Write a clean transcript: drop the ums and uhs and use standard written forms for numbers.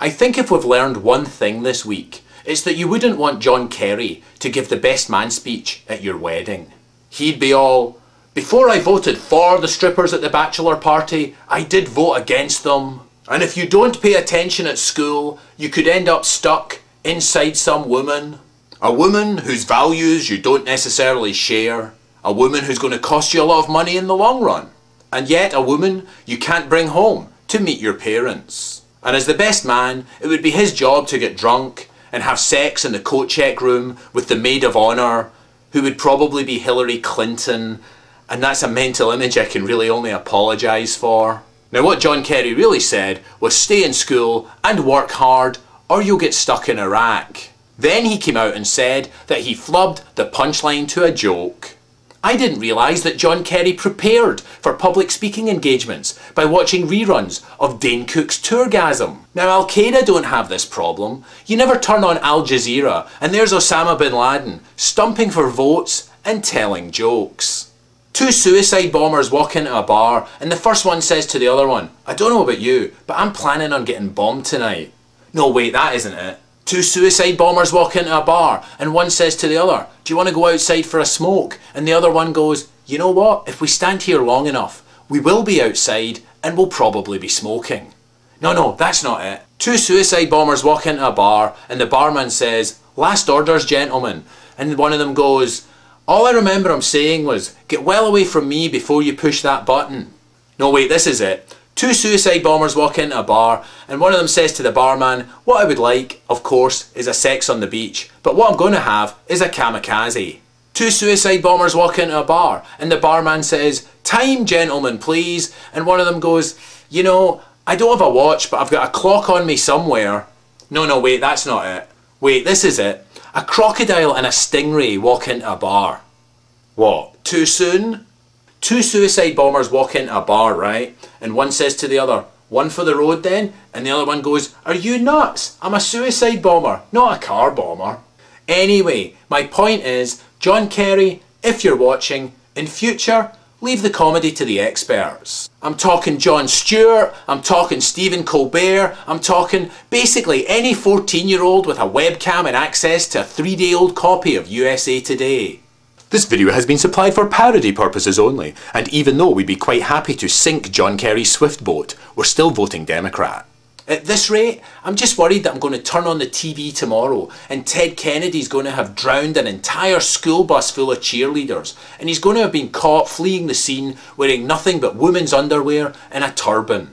I think if we've learned one thing this week, it's that you wouldn't want John Kerry to give the best man speech at your wedding. He'd be all, "Before I voted for the strippers at the bachelor party, I did vote against them. And if you don't pay attention at school, you could end up stuck inside some woman. A woman whose values you don't necessarily share. A woman who's going to cost you a lot of money in the long run. And yet a woman you can't bring home to meet your parents." And as the best man, it would be his job to get drunk and have sex in the coat check room with the maid of honour, who would probably be Hillary Clinton, and that's a mental image I can really only apologise for. Now what John Kerry really said was stay in school and work hard or you'll get stuck in Iraq. Then he came out and said that he flubbed the punchline to a joke. I didn't realise that John Kerry prepared for public speaking engagements by watching reruns of Dane Cook's Tourgasm. Now Al-Qaeda don't have this problem. You never turn on Al Jazeera and there's Osama bin Laden stumping for votes and telling jokes. Two suicide bombers walk into a bar and the first one says to the other one, "I don't know about you, but I'm planning on getting bombed tonight." No wait, that isn't it. Two suicide bombers walk into a bar and one says to the other, "Do you want to go outside for a smoke?" And the other one goes, "You know what, if we stand here long enough, we will be outside and we'll probably be smoking." No, that's not it. Two suicide bombers walk into a bar and the barman says, "Last orders, gentlemen." And one of them goes, "All I remember him saying was, get well away from me before you push that button." No wait, this is it. Two suicide bombers walk into a bar and one of them says to the barman, "What I would like, of course, is a sex on the beach, but what I'm going to have is a kamikaze." Two suicide bombers walk into a bar and the barman says, "Time, gentlemen, please." And one of them goes, "You know, I don't have a watch, but I've got a clock on me somewhere." No, wait, that's not it. Wait, this is it. A crocodile and a stingray walk into a bar. What, too soon? Two suicide bombers walk into a bar, right? And one says to the other, "One for the road then?" And the other one goes, "Are you nuts? I'm a suicide bomber, not a car bomber." Anyway, my point is, John Kerry, if you're watching, in future, leave the comedy to the experts. I'm talking Jon Stewart, I'm talking Stephen Colbert, I'm talking basically any 14-year-old with a webcam and access to a 3-day-old copy of USA Today. This video has been supplied for parody purposes only, and even though we'd be quite happy to sink John Kerry's Swift boat, we're still voting Democrat. At this rate, I'm just worried that I'm going to turn on the TV tomorrow and Ted Kennedy's going to have drowned an entire school bus full of cheerleaders, and he's going to have been caught fleeing the scene wearing nothing but women's underwear and a turban.